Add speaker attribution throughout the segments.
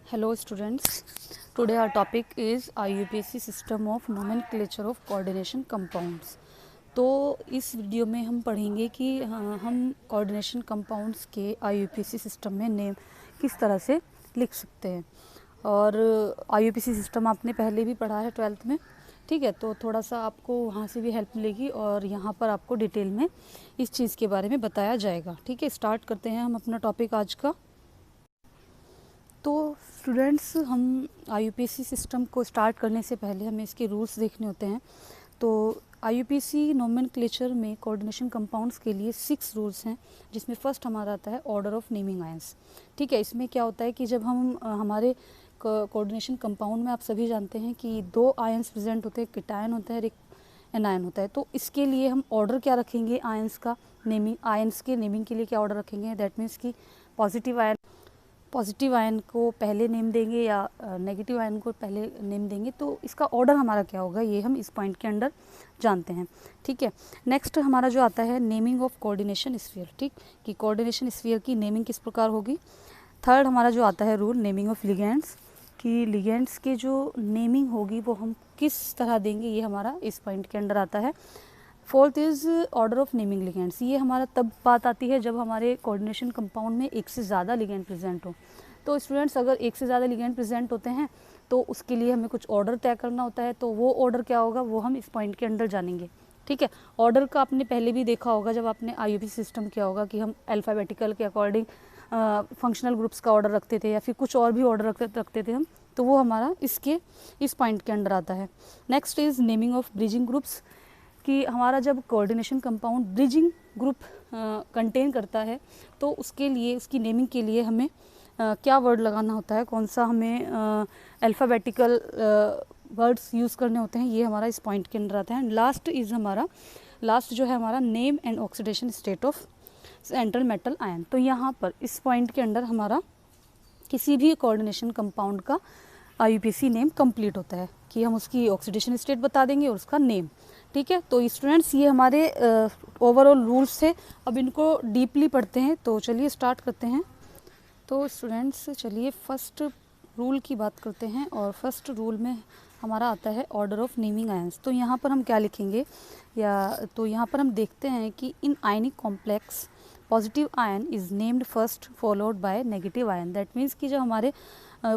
Speaker 1: Hello students, today our topic is IUPAC system of nomenclature of coordination compounds। तो इस video में हम पढ़ेंगे कि हम कोऑर्डिनेशन कंपाउंड्स के IUPAC सिस्टम में नेम किस तरह से लिख सकते हैं। और IUPAC सिस्टम आपने पहले भी पढ़ा है 12th में, ठीक है। तो थोड़ा सा आपको वहाँ से भी हेल्प मिलेगी और यहाँ पर आपको डिटेल में इस चीज़ के बारे में बताया जाएगा, ठीक है। स्टार्ट करते हैं हम अपना टॉपिक आज का। तो स्टूडेंट्स, हम IUPAC सिस्टम को स्टार्ट करने से पहले हमें इसके रूल्स देखने होते हैं। तो IUPAC नोमेनक्लेचर में कोऑर्डिनेशन कंपाउंड्स के लिए 6 रूल्स हैं, जिसमें फर्स्ट हमारा आता है ऑर्डर ऑफ नेमिंग आयंस, ठीक है। इसमें क्या होता है कि जब हम हमारे कोऑर्डिनेशन कंपाउंड में आप सभी जानते हैं कि 2 आयंस प्रेजेंट होते हैं, केटायन होता है और एक एनायन होता है। तो इसके लिए हम ऑर्डर क्या रखेंगे, आयंस का नेमिंग, आयंस के नेमिंग के लिए क्या ऑर्डर रखेंगे, दैट मीन्स कि पॉजिटिव आयन को पहले नेम देंगे या नेगेटिव आयन को पहले नेम देंगे। तो इसका ऑर्डर हमारा क्या होगा, ये हम इस पॉइंट के अंदर जानते हैं, ठीक है। नेक्स्ट हमारा जो आता है नेमिंग ऑफ कोऑर्डिनेशन स्फीयर, ठीक, कि कोऑर्डिनेशन स्फीयर की नेमिंग किस प्रकार होगी। थर्ड हमारा जो आता है रूल नेमिंग ऑफ लिगेंड्स, कि लिगेंड्स के जो नेमिंग होगी वो हम किस तरह देंगे, ये हमारा इस पॉइंट के अंदर आता है। Fourth is order of naming ligands. ये हमारा तब बात आती है जब हमारे कोऑर्डिनेशन कंपाउंड में एक से ज़्यादा लिगेंड प्रेजेंट हो। तो स्टूडेंट्स, अगर एक से ज़्यादा लिगेंड प्रेजेंट होते हैं तो उसके लिए हमें कुछ ऑर्डर तय करना होता है। तो वो ऑर्डर क्या होगा वो हम इस पॉइंट के अंदर जानेंगे, ठीक है। ऑर्डर का आपने पहले भी देखा होगा जब आपने IUPAC सिस्टम किया होगा कि हम अल्फ़ाबेटिकल के अकॉर्डिंग फंक्शनल ग्रुप्स का ऑर्डर रखते थे या फिर कुछ और भी ऑर्डर रखते थे हम। तो वो हमारा इस पॉइंट के अंदर आता है। Next is naming of bridging groups, कि हमारा जब coordination compound bridging group contain करता है तो उसके लिए, उसकी नेमिंग के लिए हमें क्या वर्ड लगाना होता है, कौन सा हमें अल्फ़ाबेटिकल वर्ड्स यूज़ करने होते हैं, ये हमारा इस पॉइंट के अंदर आता है। लास्ट जो है हमारा name and oxidation state of central metal ion. तो यहाँ पर इस पॉइंट के अंदर हमारा किसी भी कोऑर्डिनेशन कंपाउंड का IUPAC नेम कंप्लीट होता है, कि हम उसकी ऑक्सीडेशन स्टेट बता देंगे और उसका नेम, ठीक है। तो स्टूडेंट्स, ये हमारे ओवरऑल रूल्स थे। अब इनको डीपली पढ़ते हैं, तो चलिए स्टार्ट करते हैं। तो स्टूडेंट्स, चलिए फर्स्ट रूल की बात करते हैं। और फर्स्ट रूल में हमारा आता है ऑर्डर ऑफ नेमिंग आयंस। तो यहाँ पर हम क्या लिखेंगे, तो यहाँ पर हम देखते हैं कि in ionic complex positive ion is named first followed by negative ion. That means कि जब हमारे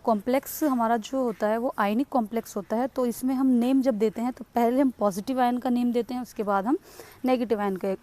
Speaker 1: कॉम्प्लेक्स हमारा जो होता है वो आयनिक कॉम्प्लेक्स होता है, तो इसमें हम नेम जब देते हैं तो पहले हम पॉजिटिव आयन का नेम देते हैं, उसके बाद हम नेगेटिव आयन का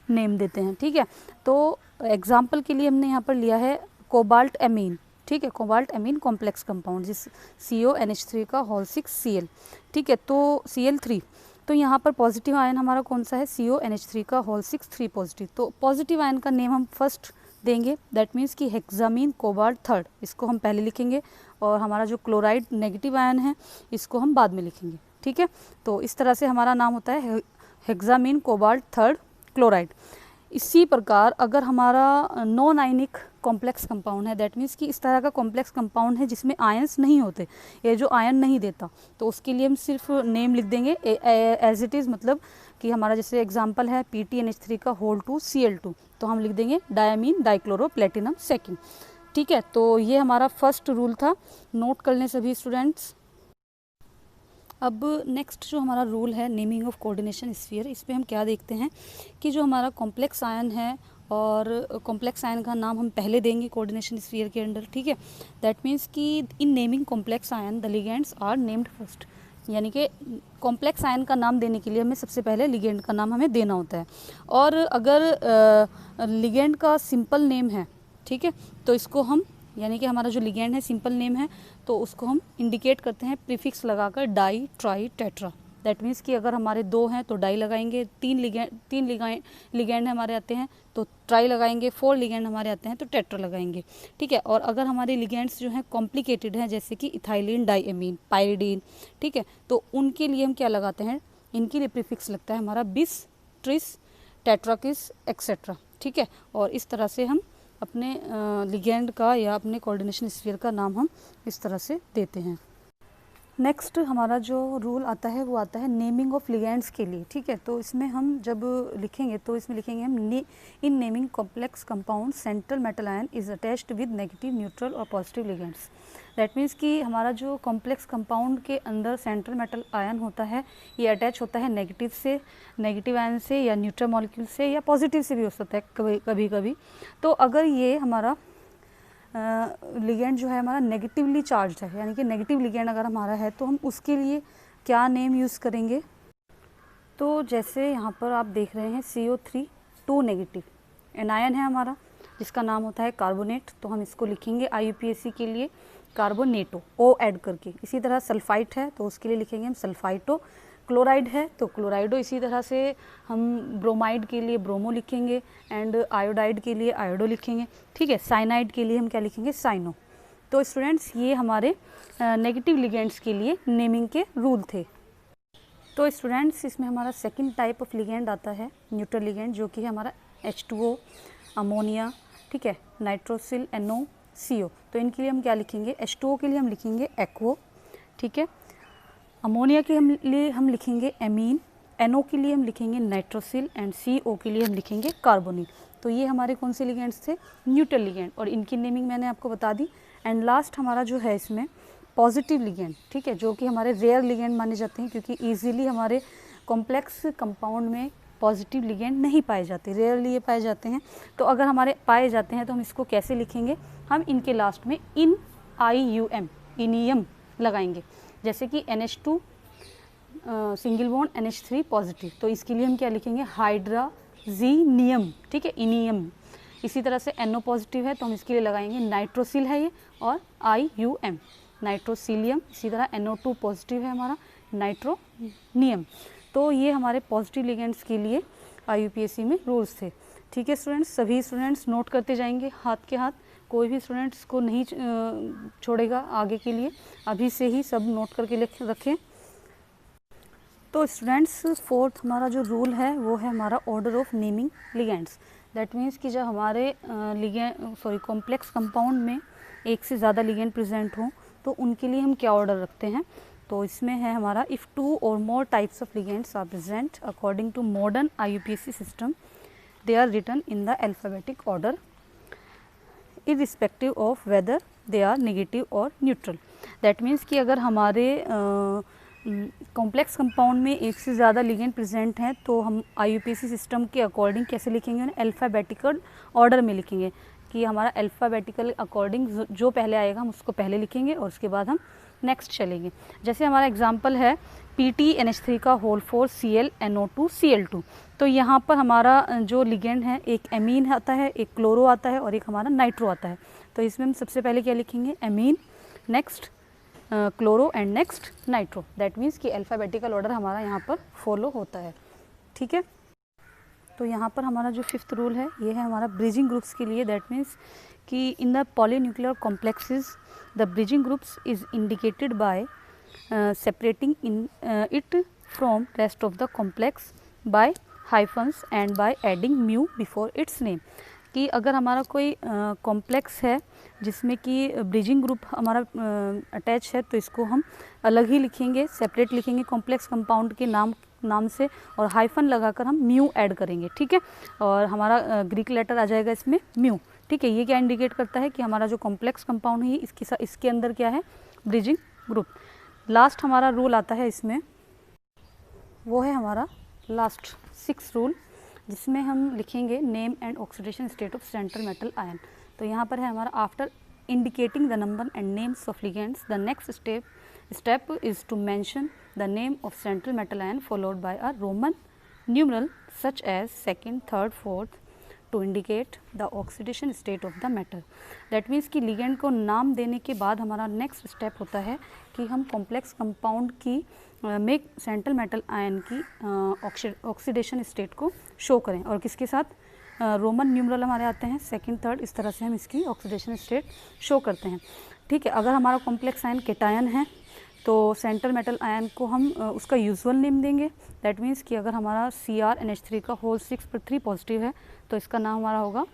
Speaker 1: नेम देते हैं, ठीक है। तो एग्जाम्पल के लिए हमने यहाँ पर लिया है कोबाल्ट एमीन, ठीक है, कोबाल्ट एमीन कॉम्प्लेक्स कंपाउंड, जिस CONH3 का होल 6 Cl, ठीक है। तो Cl3, तो यहाँ पर पॉजिटिव आयन हमारा कौन सा है, CONH3 का होल 6 3 पॉजिटिव। तो पॉजिटिव आयन का नेम हम फर्स्ट देंगे, दैट मीन्स कि हेक्सामीन कोबाल्ट थर्ड, इसको हम पहले लिखेंगे। और हमारा जो क्लोराइड नेगेटिव आयन है इसको हम बाद में लिखेंगे, ठीक है। तो इस तरह से हमारा नाम होता है हेक्सामीन कोबाल्ट थर्ड क्लोराइड। इसी प्रकार अगर हमारा नॉन आयनिक कॉम्प्लेक्स कंपाउंड है, दैट मीन्स कि इस तरह का कॉम्प्लेक्स कंपाउंड है जिसमें आयंस नहीं होते, ये जो आयन नहीं देता, तो उसके लिए हम सिर्फ नेम लिख देंगे एज इट इज़। मतलब कि हमारा जैसे एग्जांपल है PTNH3 का होल 2 Cl2, तो हम लिख देंगे डायमीन डाइक्लोरो प्लेटिनम सेकेंड, ठीक है। तो ये हमारा फर्स्ट रूल था, नोट कर लें सभी स्टूडेंट्स। अब नेक्स्ट जो हमारा रूल है नेमिंग ऑफ कोऑर्डिनेशन स्फीयर, इस पे हम क्या देखते हैं कि जो हमारा कॉम्प्लेक्स आयन है और कॉम्प्लेक्स आयन का नाम हम पहले देंगे कोऑर्डिनेशन स्फीयर के अंदर, ठीक है। दैट मीन्स कि in naming complex ion the ligands are named first, यानी कि कॉम्प्लेक्स आयन का नाम देने के लिए हमें सबसे पहले लिगेंड का नाम हमें देना होता है। और अगर लिगेंड का सिंपल नेम है, ठीक है, तो इसको हम, यानी कि हमारा जो लिगेंड है सिंपल नेम है, तो उसको हम इंडिकेट करते हैं प्रीफिक्स लगाकर di tri tetra. That means कि अगर हमारे 2 हैं तो डाई लगाएंगे, 3 लिगेंड हमारे आते हैं तो ट्राई लगाएंगे, 4 लिगेंड हमारे आते हैं तो टेट्रा लगाएंगे, ठीक है। और अगर हमारे लिगेंड्स जो हैं कॉम्प्लिकेटेड हैं, जैसे कि इथाइलिन डाईएमीन पायरिडीन, ठीक है, तो उनके लिए हम क्या लगाते हैं, इनके लिए प्रीफिक्स लगता है हमारा बिस, ट्रिस, टेट्राकिस एक्सेट्रा, ठीक है। और इस तरह से हम अपने लिगेंड का या अपने कोऑर्डिनेशन स्फीयर का नाम हम इस तरह से देते हैं। नेक्स्ट हमारा जो रूल आता है वो आता है नेमिंग ऑफ लिगेंड्स के लिए, ठीक है। तो इसमें हम जब लिखेंगे तो इसमें लिखेंगे हम in naming complex compound central metal ion is attached with negative, neutral और पॉजिटिव लिगेंड्स। दैट मीन्स कि हमारा जो कॉम्प्लेक्स कंपाउंड के अंदर सेंट्रल मेटल आयन होता है ये अटैच होता है नेगेटिव से, नेगेटिव आयन से या न्यूट्रल मॉलिक्यूल से या पॉजिटिव से भी हो सकता है कभी कभी। तो अगर ये हमारा लिगेंड जो है हमारा नेगेटिवली चार्ज्ड है, यानी कि नेगेटिव लिगेंड अगर हमारा है तो हम उसके लिए क्या नेम यूज़ करेंगे। तो जैसे यहाँ पर आप देख रहे हैं CO3 2 नेगेटिव एनायन है हमारा जिसका नाम होता है कार्बोनेट, तो हम इसको लिखेंगे IUPAC के लिए कार्बोनेटो, O ऐड करके। इसी तरह सल्फाइट है तो उसके लिए लिखेंगे हम सल्फाइटो। क्लोराइड है तो क्लोराइडो। इसी तरह से हम ब्रोमाइड के लिए ब्रोमो लिखेंगे एंड आयोडाइड के लिए आयोडो लिखेंगे, ठीक है। साइनाइड के लिए हम क्या लिखेंगे, साइनो। तो स्टूडेंट्स ये हमारे नेगेटिव लिगेंड्स के लिए नेमिंग के रूल थे। तो स्टूडेंट्स इसमें हमारा सेकंड टाइप ऑफ लिगेंड आता है न्यूट्रल लिगेंड, जो कि हमारा H2O, अमोनिया, ठीक है, नाइट्रोसिल NOCO। तो इनके लिए हम क्या लिखेंगे, H2O के लिए हम लिखेंगे एक्वो, ठीक है। अमोनिया के लिए हम लिखेंगे एमीन, NO के लिए हम लिखेंगे नाइट्रोसिल एंड CO के लिए हम लिखेंगे कार्बोनिल। तो ये हमारे कौन से लिगेंड्स थे, न्यूट्रल लिगेंड, और इनकी नेमिंग मैंने आपको बता दी। एंड लास्ट हमारा जो है इसमें पॉजिटिव लिगेंड, ठीक है, जो कि हमारे रेयर लिगेंड माने जाते हैं क्योंकि ईजिली हमारे कॉम्प्लेक्स कंपाउंड में पॉजिटिव लिगेंड नहीं पाए जाते, रेयरली ये पाए जाते हैं। तो अगर हमारे पाए जाते हैं तो हम इसको कैसे लिखेंगे, हम इनके लास्ट में इन IUM इनियम लगाएंगे। जैसे कि NH2 single bond NH3 positive, तो इसके लिए हम क्या लिखेंगे, हाइड्राजीनियम, ठीक है, इनियम। इसी तरह से NO पॉजिटिव है तो हम इसके लिए लगाएंगे नाइट्रोसिल है ये, और IUM नाइट्रोसिलियम। इसी तरह NO2 पॉजिटिव है हमारा नाइट्रोनियम। तो ये हमारे पॉजिटिव लिगेंड्स के लिए IUPAC में रूल्स थे, ठीक है स्टूडेंट्स। सभी स्टूडेंट्स नोट करते जाएंगे हाथ के हाथ, कोई भी स्टूडेंट्स को नहीं छोड़ेगा आगे के लिए, अभी से ही सब नोट करके रखें। तो स्टूडेंट्स फोर्थ हमारा जो रूल है वो है हमारा order of naming ligands. That means कि जब हमारे कॉम्प्लेक्स कंपाउंड में एक से ज़्यादा लिगेंड प्रेजेंट हों तो उनके लिए हम क्या ऑर्डर रखते हैं। तो इसमें है हमारा इफ़ 2 और more types of ligands are present according to modern IUPAC system, they are written in the alphabetic order irrespective of whether they are negative or neutral। That means कि अगर हमारे कॉम्प्लेक्स कंपाउंड में एक से ज़्यादा ligand present हैं तो हम IUPAC सिस्टम के अकॉर्डिंग कैसे लिखेंगे, उन्हें अल्फ़ाबेटिकल ऑर्डर में लिखेंगे कि हमारा अल्फ़ाबेटिकल अकॉर्डिंग जो पहले आएगा हम उसको पहले लिखेंगे और उसके बाद हम नेक्स्ट चलेंगे। जैसे हमारा एग्जांपल है PTNH3 का होल 4 Cl NO2 Cl2। तो यहाँ पर हमारा जो लिगेंड है एक एमीन आता है, एक क्लोरो आता है और एक हमारा नाइट्रो आता है। तो इसमें हम सबसे पहले क्या लिखेंगे, amine, next chloro and next nitro. That means कि अल्फ़ाबेटिकल ऑर्डर हमारा यहाँ पर फॉलो होता है, ठीक है। तो यहाँ पर हमारा जो फिफ्थ रूल है ये है हमारा ब्रिजिंग ग्रुप्स के लिए। दैट मीन्स कि in the polynuclear complexes the bridging groups is indicated by separating in it from rest of the complex by hyphens and by adding mu before its name. कि अगर हमारा कोई complex है जिसमें कि ब्रिजिंग ग्रुप हमारा attach है तो इसको हम अलग ही लिखेंगे, सेपरेट लिखेंगे कॉम्प्लेक्स कंपाउंड के नाम से, और हाइफन लगाकर हम म्यू ऐड करेंगे, ठीक है। और हमारा ग्रीक लेटर आ जाएगा इसमें म्यू, ठीक है। ये क्या इंडिकेट करता है कि हमारा जो कॉम्प्लेक्स कंपाउंड है इसके अंदर क्या है, ब्रिजिंग ग्रुप। लास्ट हमारा रूल आता है इसमें, वो है हमारा लास्ट 6 रूल, जिसमें हम लिखेंगे name and oxidation state of central metal ion. तो यहाँ पर है हमारा after indicating the number and names of ligands the next step is to mention the name of central metal ion followed by a roman numeral such as 2nd, 3rd, 4th to indicate the oxidation state of the metal. That means कि ligand को नाम देने के बाद हमारा next step होता है कि हम कॉम्प्लेक्स कंपाउंड की में सेंट्रल मेटल आयन की ऑक्सीडेशन स्टेट को शो करें, और किसके साथ, रोमन न्यूमरल हमारे आते हैं 2nd, 3rd, इस तरह से हम इसकी ऑक्सीडेशन स्टेट शो करते हैं, ठीक है। अगर हमारा कॉम्प्लेक्स आयन केटायन है तो सेंट्रल मेटल आयन को हम उसका यूजुअल नेम देंगे। दैट मीन्स कि अगर हमारा CrNH3 का होल 6 पर 3 पॉजिटिव है तो इसका नाम हमारा होगा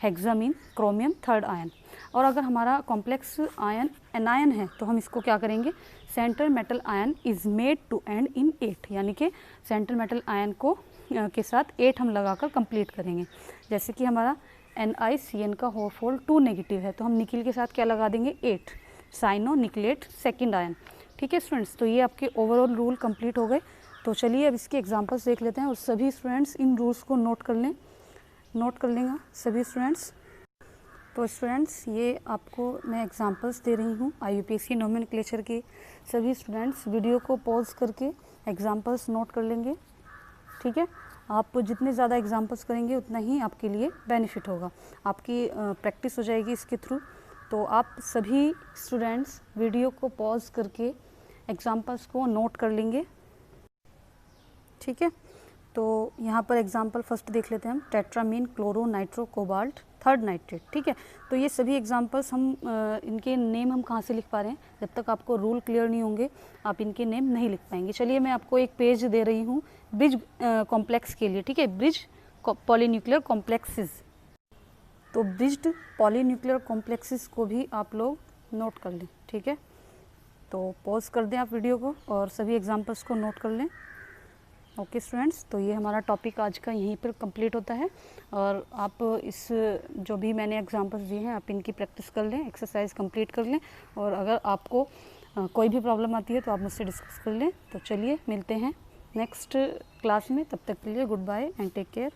Speaker 1: हेक्सामीन, क्रोमियम, थर्ड आयन। और अगर हमारा कॉम्प्लेक्स आयन एनायन है तो हम इसको क्या करेंगे, central metal ion is made to end in 8, यानी कि सेंट्रल मेटल आयन को के साथ 8 हम लगाकर कंप्लीट करेंगे। जैसे कि हमारा NiCN का होफोल 2 नेगेटिव है तो हम निकिल के साथ क्या लगा देंगे 8, साइनो निकलेट सेकेंड आयन। ठीक है स्टूडेंट्स, तो ये आपके ओवरऑल रूल कंप्लीट हो गए। तो चलिए अब इसके एग्जांपल्स देख लेते हैं और सभी स्टूडेंट्स इन रूल्स को नोट कर लेंगे सभी स्टूडेंट्स। तो स्टूडेंट्स ये आपको मैं एग्जांपल्स दे रही हूँ IUPAC नोमेनक्लेचर के। सभी स्टूडेंट्स वीडियो को पॉज करके एग्जांपल्स नोट कर लेंगे। ठीक है, आप जितने ज़्यादा एग्जांपल्स करेंगे उतना ही आपके लिए बेनिफिट होगा, आपकी प्रैक्टिस हो जाएगी इसके थ्रू। तो आप सभी स्टूडेंट्स वीडियो को पॉज करके एग्जांपल्स को नोट कर लेंगे। ठीक है, तो यहाँ पर एग्जांपल फर्स्ट देख लेते हैं हम, tetrammine, chloro, nitro, cobalt, third nitrate. ठीक है, तो ये सभी एग्जांपल्स हम इनके नेम हम कहाँ से लिख पा रहे हैं, जब तक आपको रूल क्लियर नहीं होंगे आप इनके नेम नहीं लिख पाएंगे। चलिए मैं आपको एक पेज दे रही हूँ ब्रिज कॉम्प्लेक्स के लिए। ठीक है, ब्रिज पॉलीन्यूक्लियर कॉम्प्लेक्सेस, तो ब्रिज्ड पॉलीन्यूक्लियर कॉम्प्लेक्सेस को भी आप लोग नोट कर लें। ठीक है, तो पॉज कर दें आप वीडियो को और सभी एग्जांपल्स को नोट कर लें। ओके स्टूडेंट्स, तो ये हमारा टॉपिक आज का यहीं पर कंप्लीट होता है और आप इस जो भी मैंने एग्जांपल्स दिए हैं आप इनकी प्रैक्टिस कर लें, एक्सरसाइज कंप्लीट कर लें और अगर आपको कोई भी प्रॉब्लम आती है तो आप मुझसे डिस्कस कर लें। तो चलिए मिलते हैं नेक्स्ट क्लास में, तब तक के लिए good bye and take care.